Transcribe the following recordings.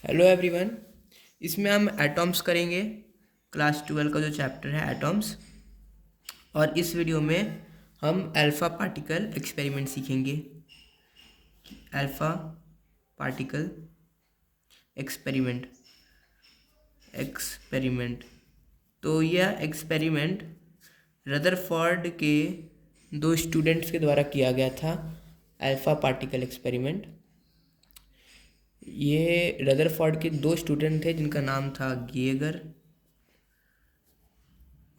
Hello everyone. इसमें हम atoms करेंगे, क्लास 12 का जो चैप्टर है एटॉम्स। और इस वीडियो में हम अल्फ़ा पार्टिकल एक्सपेरिमेंट सीखेंगे। अल्फ़ा पार्टिकल एक्सपेरिमेंट एक्सपेरिमेंट तो यह एक्सपेरिमेंट रदरफोर्ड के दो स्टूडेंट्स के द्वारा किया गया था। अल्फ़ा पार्टिकल एक्सपेरिमेंट, ये रदरफोर्ड के दो स्टूडेंट थे जिनका नाम था गेगर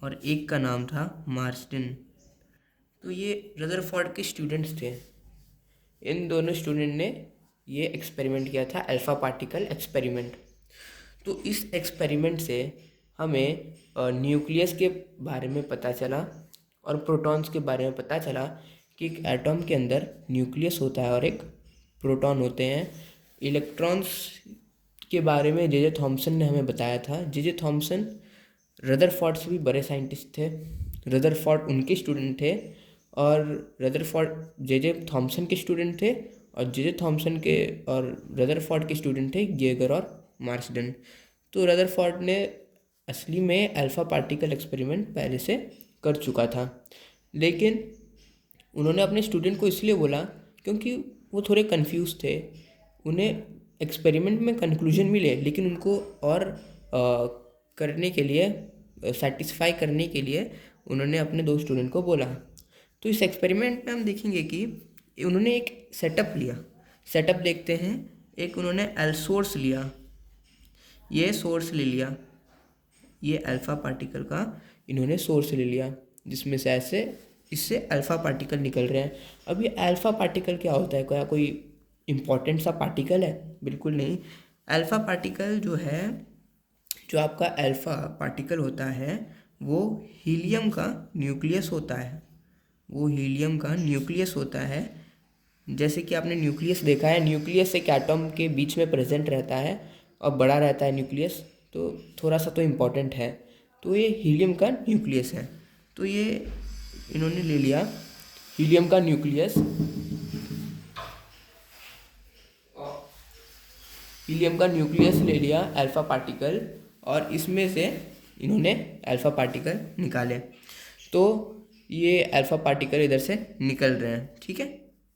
और एक का नाम था मार्स्टन। तो ये रदरफोर्ड के स्टूडेंट्स थे। इन दोनों स्टूडेंट ने ये एक्सपेरिमेंट किया था, अल्फ़ा पार्टिकल एक्सपेरिमेंट। तो इस एक्सपेरिमेंट से हमें न्यूक्लियस के बारे में पता चला और प्रोटॉन्स के बारे में पता चला कि एक एटॉम के अंदर न्यूक्लियस होता है और एक प्रोटॉन होते हैं। इलेक्ट्रॉन्स के बारे में जे थॉमसन ने हमें बताया था। जे थॉमसन रदरफोर्ड से भी बड़े साइंटिस्ट थे। रदरफोर्ड उनके स्टूडेंट थे और रदरफोर्ड जे थॉमसन के स्टूडेंट थे और जे थॉमसन के और रदरफोर्ड के स्टूडेंट थे गेगर और मार्सडन। तो रदरफोर्ड ने असली में अल्फ़ा पार्टिकल एक्सपेरिमेंट पहले से कर चुका था, लेकिन उन्होंने अपने स्टूडेंट को इसलिए बोला क्योंकि वो थोड़े कंफ्यूज थे। उन्हें एक्सपेरिमेंट में कंक्लूजन मिले, लेकिन उनको और करने के लिए, सेटिस्फाई करने के लिए उन्होंने अपने दो स्टूडेंट को बोला। तो इस एक्सपेरिमेंट में हम देखेंगे कि उन्होंने एक सेटअप लिया। सेटअप देखते हैं। एक उन्होंने एल सोर्स लिया, ये सोर्स ले लिया, ये अल्फ़ा पार्टिकल का इन्होंने सोर्स ले लिया, जिसमें से ऐसे इससे अल्फ़ा पार्टिकल निकल रहे हैं। अब ये अल्फ़ा पार्टिकल क्या होता है? क्या कोई इम्पोर्टेंट सा पार्टिकल है? बिल्कुल नहीं। अल्फ़ा पार्टिकल जो है, जो आपका अल्फ़ा पार्टिकल होता है, वो हीलियम का न्यूक्लियस होता है। वो हीलियम का न्यूक्लियस होता है। जैसे कि आपने न्यूक्लियस देखा है, न्यूक्लियस एक एटॉम के बीच में प्रेजेंट रहता है और बड़ा रहता है न्यूक्लियस, तो थोड़ा सा तो इम्पॉर्टेंट है। तो ये हीलियम का न्यूक्लियस है। तो ये इन्होंने ले लिया हीलियम का न्यूक्लियस, हीलियम का न्यूक्लियस ले लिया अल्फ़ा पार्टिकल, और इसमें से इन्होंने अल्फ़ा पार्टिकल निकाले। तो ये अल्फ़ा पार्टिकल इधर से निकल रहे हैं, ठीक है।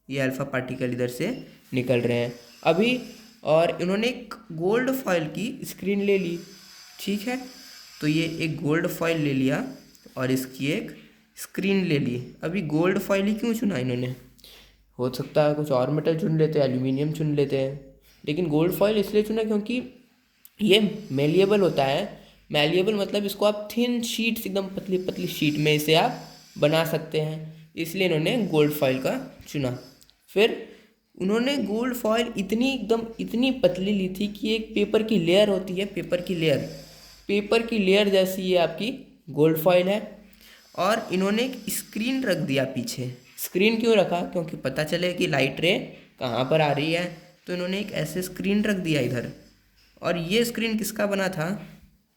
ये अल्फ़ा पार्टिकल इधर से निकल रहे हैं अभी। और इन्होंने एक गोल्ड फॉइल की स्क्रीन ले ली, ठीक है। तो ये एक गोल्ड फॉइल ले लिया और इसकी एक स्क्रीन ले ली। अभी गोल्ड फॉइल ही क्यों चुना इन्होंने? हो सकता है कुछ और मेटल चुन लेते, एल्यूमिनियम चुन लेते हैं, लेकिन गोल्ड फॉइल इसलिए चुना क्योंकि ये मेलिएबल होता है। मेलिएबल मतलब इसको आप थिन शीट्स, एकदम पतली पतली शीट में इसे आप बना सकते हैं, इसलिए इन्होंने गोल्ड फॉइल का चुना। फिर उन्होंने गोल्ड फॉइल इतनी एकदम इतनी पतली ली थी कि एक पेपर की लेयर होती है, पेपर की लेयर जैसी ये आपकी गोल्ड फॉइल है। और इन्होंने एक स्क्रीन रख दिया पीछे। स्क्रीन क्यों रखा? क्योंकि पता चले कि लाइट रे कहाँ पर आ रही है। तो इन्होंने एक ऐसे स्क्रीन रख दिया इधर। और ये स्क्रीन किसका बना था?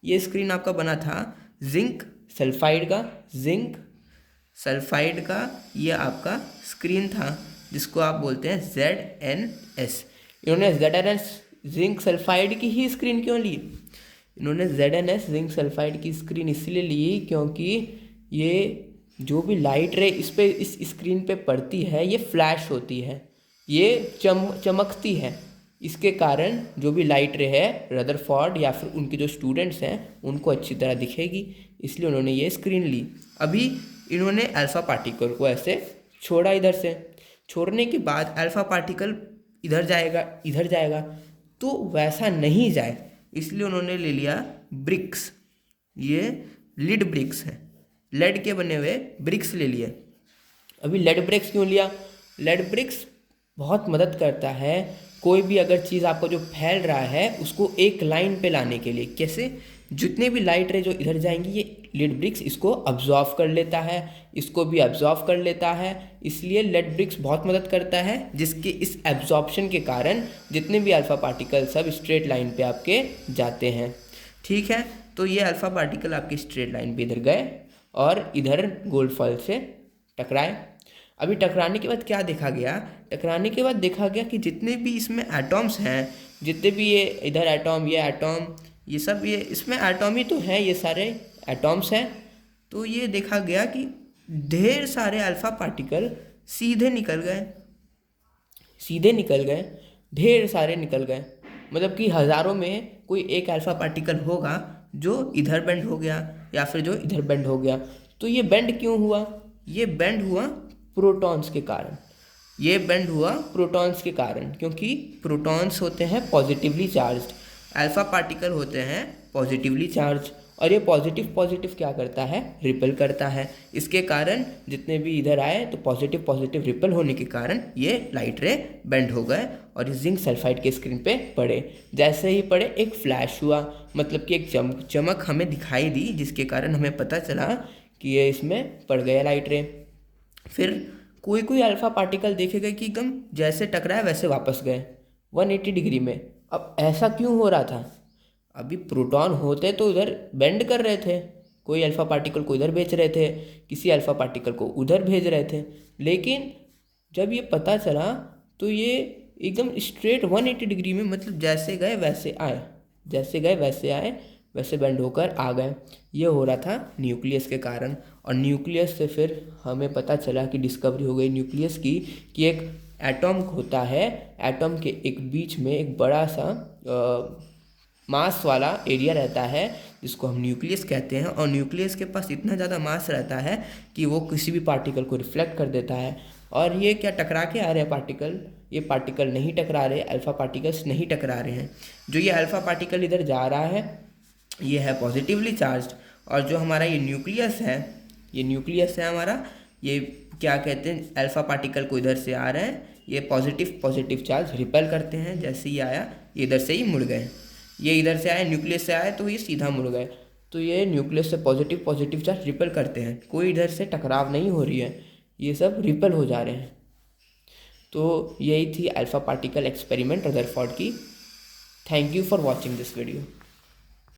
ये स्क्रीन आपका बना था जिंक सल्फाइड का। जिंक सल्फाइड का ये आपका स्क्रीन था, जिसको आप बोलते हैं ZnS। इन्होंने ZnS जिंक सल्फाइड की ही स्क्रीन क्यों ली? इन्होंने ZnS जिंक सल्फाइड की स्क्रीन इसलिए ली क्योंकि ये जो भी लाइट रे इस स्क्रीन पे पड़ती है, ये फ्लैश होती है, ये चमकती है। इसके कारण जो भी लाइट रे है, रदरफोर्ड या फिर उनके जो स्टूडेंट्स हैं उनको अच्छी तरह दिखेगी, इसलिए उन्होंने ये स्क्रीन ली। अभी इन्होंने अल्फ़ा पार्टिकल को ऐसे छोड़ा, इधर से छोड़ने के बाद अल्फ़ा पार्टिकल इधर जाएगा, तो वैसा नहीं जाए, इसलिए उन्होंने ले लिया ब्रिक्स। ये लिड ब्रिक्स है, लेड के बने हुए ब्रिक्स ले लिए। अभी लेड ब्रिक्स क्यों लिया? लेड ब्रिक्स बहुत मदद करता है कोई भी अगर चीज़ आपको जो फैल रहा है उसको एक लाइन पे लाने के लिए। कैसे? जितने भी लाइट रे जो इधर जाएंगी, ये लेड ब्रिक्स इसको अब्जॉर्व कर लेता है, इसको भी अब्जॉर्व कर लेता है, इसलिए लेड ब्रिक्स बहुत मदद करता है, जिसके इस एब्जॉर्प्शन के कारण जितने भी अल्फ़ा पार्टिकल सब स्ट्रेट लाइन पे आपके जाते हैं, ठीक है। तो ये अल्फ़ा पार्टिकल आपके स्ट्रेट लाइन पे इधर गए और इधर गोल्ड फॉइल से टकराए। अभी टकराने के बाद क्या देखा गया? टकराने के बाद देखा गया कि जितने भी इसमें एटॉम्स हैं, जितने भी ये इधर एटॉम, ये एटॉम, ये सब, ये इसमें एटॉम ही तो हैं, ये सारे एटॉम्स हैं। तो ये देखा गया कि ढेर सारे अल्फा पार्टिकल सीधे निकल गए, ढेर सारे निकल गए। मतलब कि हज़ारों में कोई एक अल्फा पार्टिकल होगा जो इधर बेंड हो गया या फिर जो इधर बेंड हो गया। तो ये बेंड क्यों हुआ? ये बेंड हुआ प्रोटॉन्स के कारण। ये बेंड हुआ प्रोटॉन्स के कारण, क्योंकि प्रोटॉन्स होते हैं पॉजिटिवली चार्ज्ड, अल्फा पार्टिकल होते हैं पॉजिटिवली चार्ज, और ये पॉजिटिव क्या करता है? रिपल करता है। इसके कारण जितने भी इधर आए तो पॉजिटिव रिपल होने के कारण ये लाइट रे बेंड हो गए और इस जिंक सल्फाइड के स्क्रीन पे पड़े। जैसे ही पड़े एक फ्लैश हुआ, मतलब कि एक चमक हमें दिखाई दी, जिसके कारण हमें पता चला कि ये इसमें पड़ गया लाइट रे। फिर कोई अल्फा पार्टिकल देखेगा कि एकदम जैसे टकराए वैसे वापस गए 180 डिग्री में। अब ऐसा क्यों हो रहा था? अभी प्रोटॉन होते तो उधर बेंड कर रहे थे, कोई अल्फा पार्टिकल को इधर भेज रहे थे, किसी अल्फा पार्टिकल को उधर भेज रहे थे। लेकिन जब ये पता चला तो ये एकदम स्ट्रेट 180 डिग्री में, मतलब जैसे गए वैसे आए, वैसे बेंड होकर आ गए। ये हो रहा था न्यूक्लियस के कारण। और न्यूक्लियस से फिर हमें पता चला कि डिस्कवरी हो गई न्यूक्लियस की, कि एक एटॉम होता है, एटॉम के एक बीच में एक बड़ा सा मास वाला एरिया रहता है जिसको हम न्यूक्लियस कहते हैं। और न्यूक्लियस के पास इतना ज़्यादा मास रहता है कि वो किसी भी पार्टिकल को रिफ्लेक्ट कर देता है। और ये क्या टकरा के आ रहे हैं पार्टिकल? ये पार्टिकल नहीं टकरा रहे, अल्फ़ा पार्टिकल्स नहीं टकरा रहे हैं। जो ये अल्फ़ा पार्टिकल इधर जा रहा है ये है पॉजिटिवली चार्ज्ड, और जो हमारा ये न्यूक्लियस है हमारा, ये क्या कहते हैं, अल्फ़ा पार्टिकल को इधर से आ रहे हैं, ये पॉजिटिव चार्ज रिपेल करते हैं। जैसे ही आया ये इधर से ही मुड़ गए, ये इधर से आए, न्यूक्लियस से आए तो ये सीधा मुड़ गए। तो ये न्यूक्लियस से पॉजिटिव चार्ज रिपेल करते हैं, कोई इधर से टकराव नहीं हो रही है, ये सब रिपेल हो जा रहे हैं। तो यही थी अल्फ़ा पार्टिकल एक्सपेरिमेंट रदरफोर्ड की। Thank you for watching this video.